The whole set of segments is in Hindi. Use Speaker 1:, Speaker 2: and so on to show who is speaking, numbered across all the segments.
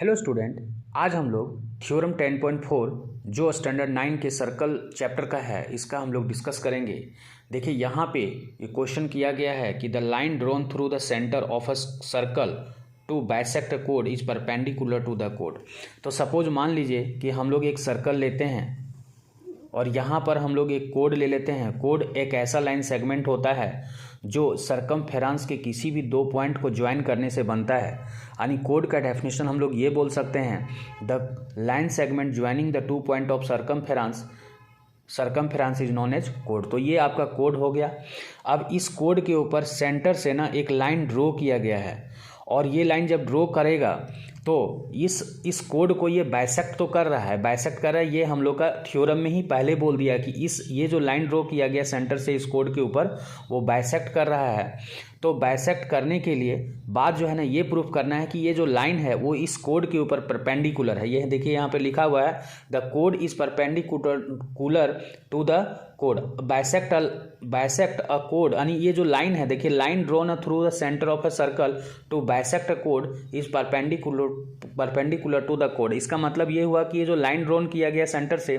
Speaker 1: हेलो स्टूडेंट, आज हम लोग थ्योरम 10.4 जो स्टैंडर्ड 9 के सर्कल चैप्टर का है इसका हम लोग डिस्कस करेंगे। देखिए यहाँ पे ये क्वेश्चन किया गया है कि the line drawn through the centre of a circle to bisect code is perpendicular to the code. तो सपोज मान लीजिए कि हम लोग एक सर्कल लेते हैं और यहाँ पर हम लोग एक कोड ले लेते हैं। कोड एक ऐसा लाइन सेगमेंट होता है जो सरकमफेरेंस के किसी भी दो पॉइंट को ज्वाइन करने से बनता है। यानी कोड का डेफिनेशन हम लोग ये बोल सकते हैं, the line segment joining the two point of circumference is known as कोड। तो ये आपका कोड हो गया। अब इस कोड के ऊपर सेंटर से ना एक लाइन ड्रॉ किया गया है और ये लाइन जब ड्रॉ करेगा तो इस कोड को ये बाइसेक्ट तो कर रहा है, बाइसेक्ट कर रहा है। ये हम लोग का थ्योरम में ही पहले बोल दिया कि ये जो लाइन ड्रॉ किया गया सेंटर से इस कोड के ऊपर वो बाइसेक्ट कर रहा है। तो बाइसेक्ट करने के लिए बात जो है ना ये प्रूफ करना है कि ये जो लाइन है वो इस कोड के ऊपर परपेंडिकुलर है। ये देखिए यहाँ पे लिखा हुआ है the code is perpendicular to the code bisect a code. यानी ये जो लाइन है, देखिए line drawn through the centre of a circle to bisect a code is perpendicular to the code. इसका मतलब ये हुआ कि ये जो लाइन ड्रॉन किया गया सेंटर से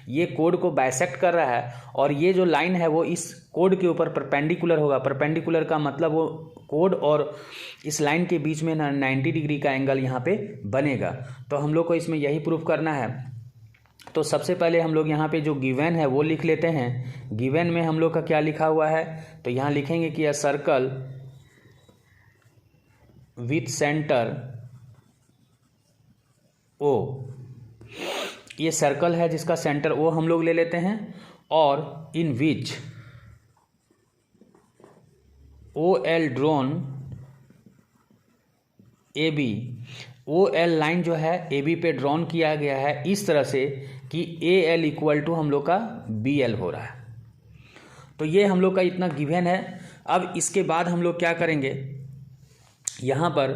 Speaker 1: ये कोड को बाइसेक्ट कर रहा है और ये जो लाइन है वो इस कोड के ऊपर परपेंडिकुलर होगा। परपेंडिकुलर का मतलब वो कोड और इस लाइन के बीच में 90 डिग्री का एंगल यहाँ पे बनेगा। तो हम लोग को इसमें यही प्रूफ करना है। तो सबसे पहले हम लोग यहाँ पे जो गिवन है वो लिख लेते हैं। गिवन में हम लोग का क्या लिखा हुआ है, तो यहाँ लिखेंगे कि a circle with centre O. ये सर्कल है जिसका सेंटर ओ हम लोग ले लेते हैं और in which O L drawn A B. O L line जो है ए बी पे ड्रॉन किया गया है इस तरह से कि ए एल इक्वल टू हम लोग का बी एल हो रहा है। तो ये हम लोग का इतना गिवन है। अब इसके बाद हम लोग क्या करेंगे यहाँ पर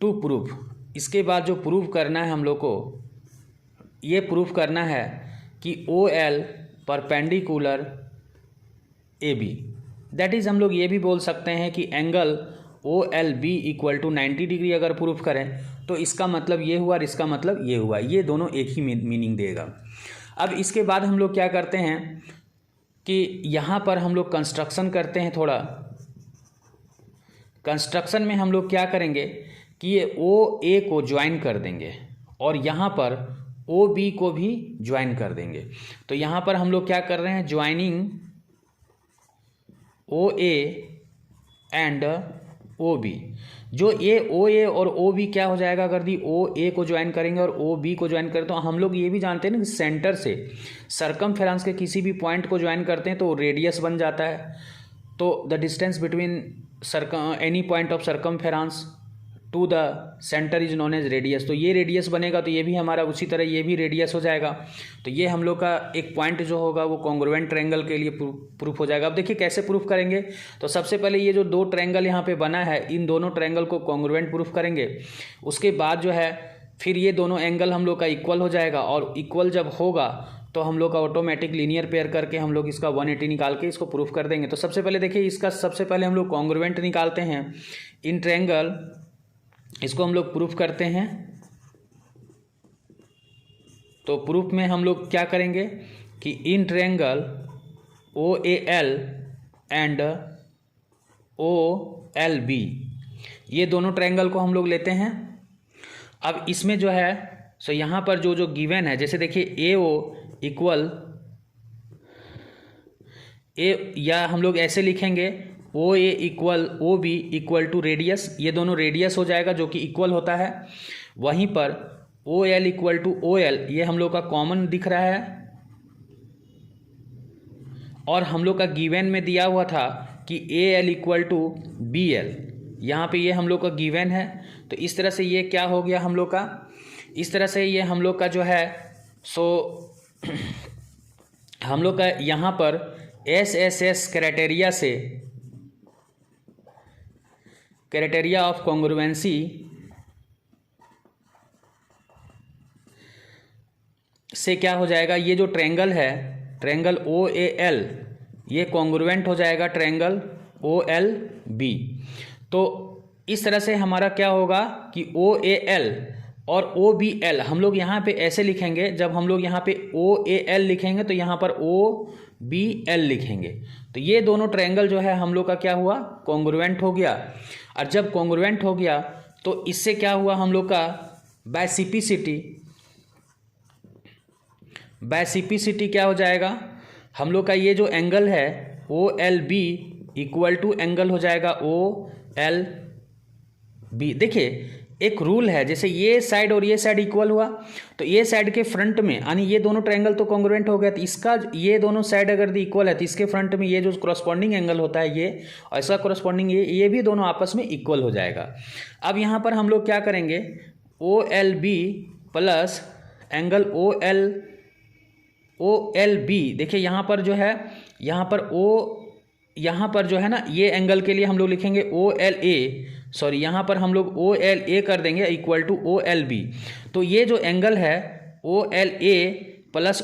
Speaker 1: टू प्रूफ। इसके बाद जो प्रूफ करना है हम लोग को, ये प्रूफ करना है कि O L perpendicular A B. That is हम लोग ये भी बोल सकते हैं कि angle O L B equal to 90 degree अगर प्रूफ करें तो इसका मतलब ये हुआ और इसका मतलब ये हुआ। ये दोनों एक ही मीनिंग देगा। अब इसके बाद हम लोग क्या करते हैं कि यहाँ पर हम लोग कंस्ट्रक्शन करते हैं। थोड़ा कंस्ट्रक्शन में हम लोग क्या करेंगे कि ये ओ ए को ज्वाइन कर देंगे और यहाँ पर ओ बी को भी ज्वाइन कर देंगे। तो यहाँ पर हम लोग क्या कर रहे हैं, joining O A and O B. जो ओ ए और ओ बी क्या हो जाएगा, अगर दी ओ ए को ज्वाइन करेंगे और ओ बी को ज्वाइन करें तो हम लोग ये भी जानते हैं ना कि सेंटर से सरकमफेरेंस के किसी भी पॉइंट को ज्वाइन करते हैं तो रेडियस बन जाता है। तो the distance between any point of circumference to the centre is known as radius. तो ये रेडियस बनेगा तो ये भी हमारा उसी तरह ये भी रेडियस हो जाएगा। तो ये हम लोग का एक पॉइंट जो होगा वो कॉन्ग्रुएंट ट्रायंगल के लिए प्रूफ हो जाएगा। अब देखिए कैसे प्रूफ करेंगे। तो सबसे पहले ये जो दो ट्रायंगल यहाँ पे बना है इन दोनों ट्रायंगल को कॉन्ग्रुएंट प्रूफ करेंगे। उसके बाद जो है फिर ये दोनों एंगल हम लोग का इक्वल हो जाएगा और इक्वल जब होगा तो हम लोग का ऑटोमेटिक लीनियर पेयर करके हम लोग इसका 180 निकाल के इसको प्रूफ कर देंगे। तो सबसे पहले देखिए इसका सबसे पहले हम लोग कॉन्ग्रुएंट निकालते हैं इन ट्रायंगल, इसको हम लोग प्रूफ करते हैं। तो प्रूफ में हम लोग क्या करेंगे कि इन triangle O A L and O L B, ये दोनों ट्रायंगल को हम लोग लेते हैं। अब इसमें जो है सो यहाँ पर जो गिवन है, जैसे देखिए ए ओ इक्वल ए, या हम लोग ऐसे लिखेंगे O A equal O B equal to radius. ये दोनों रेडियस हो जाएगा जो कि इक्वल होता है। वहीं पर O L equal to O L, ये हम लोग का कॉमन दिख रहा है और हम लोग का गिवन में दिया हुआ था कि A L equal to B L. यहाँ पे ये हम लोग का गिवन है। तो इस तरह से ये क्या हो गया हम लोग का, इस तरह से ये हम लोग का जो है सो हम लोग का यहाँ पर एस क्राइटेरिया से, क्राइटेरिया ऑफ कॉन्ग्रुएंसी से क्या हो जाएगा, ये जो ट्रायंगल है ट्रायंगल ओ ए एल ये कॉन्ग्रुएंट हो जाएगा ट्रायंगल ओ एल बी। तो इस तरह से हमारा क्या होगा कि OAL और OBL हम लोग यहाँ पे ऐसे लिखेंगे, जब हम लोग यहाँ पे OAL लिखेंगे तो यहाँ पर OBL लिखेंगे। तो ये दोनों ट्रायंगल जो है हम लोग का क्या हुआ, कॉन्ग्रुएंट हो गया। और जब कॉन्ग्रुएंट हो गया तो इससे क्या हुआ हम लोग का बायसिपिसिटी क्या हो जाएगा, हम लोग का ये जो एंगल है OLB इक्वल टू एंगल हो जाएगा OLB। देखिए एक रूल है, जैसे ये साइड और ये साइड इक्वल हुआ तो ये साइड के फ्रंट में, यानी ये दोनों ट्रायंगल तो कॉन्ग्रुएंट हो गया, तो इसका ये दोनों साइड अगर इक्वल है तो इसके फ्रंट में ये जो कॉरस्पॉन्डिंग एंगल होता है ये, और इसका कॉरस्पॉन्डिंग ये भी दोनों आपस में इक्वल हो जाएगा। अब यहाँ पर हम लोग क्या करेंगे, OLB प्लस एंगल OLB। देखिए यहाँ पर जो है, यहाँ पर जो है ना, ये एंगल के लिए हम लोग लिखेंगे यहाँ पर हम लोग OLA कर देंगे इक्वल टू OLB। तो ये जो एंगल है OLA प्लस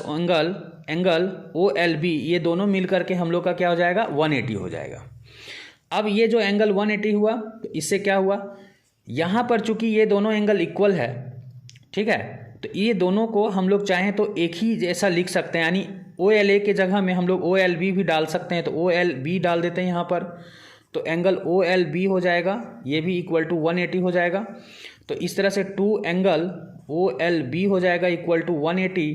Speaker 1: एंगल OLB, ये दोनों मिल करके हम लोग का क्या हो जाएगा, 180 हो जाएगा। अब ये जो एंगल 180 हुआ तो इससे क्या हुआ, यहाँ पर चूंकि ये दोनों एंगल इक्वल है, ठीक है, तो ये दोनों को हम लोग चाहें तो एक ही जैसा लिख सकते हैं, यानी OLA के जगह में हम लोग OLB भी डाल सकते हैं, तो OLB डाल देते हैं यहाँ पर, तो एंगल OLB हो जाएगा, ये भी इक्वल टू 180 हो जाएगा। तो इस तरह से 2 एंगल OLB हो जाएगा इक्वल टू 180।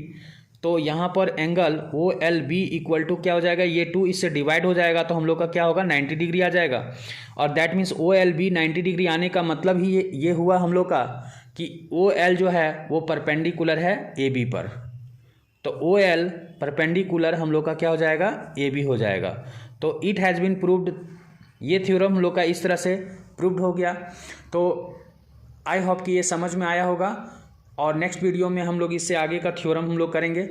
Speaker 1: तो यहाँ पर एंगल OLB इक्वल टू क्या हो जाएगा, ये 2 इससे डिवाइड हो जाएगा तो हम लोग का क्या होगा, 90 डिग्री आ जाएगा। और दैट मीन्स OLB 90 डिग्री आने का मतलब ही ये हुआ हम लोग का कि OL जो है वो परपेंडिकुलर है AB पर, तो OL परपेंडिकुलर हम लोग का क्या हो जाएगा, AB हो जाएगा। तो इट हैज़ बीन प्रूव्ड, ये थ्योरम हम लोग का इस तरह से प्रूव्ड हो गया। तो आई होप कि ये समझ में आया होगा, और नेक्स्ट वीडियो में हम लोग इससे आगे का थ्योरम हम लोग करेंगे।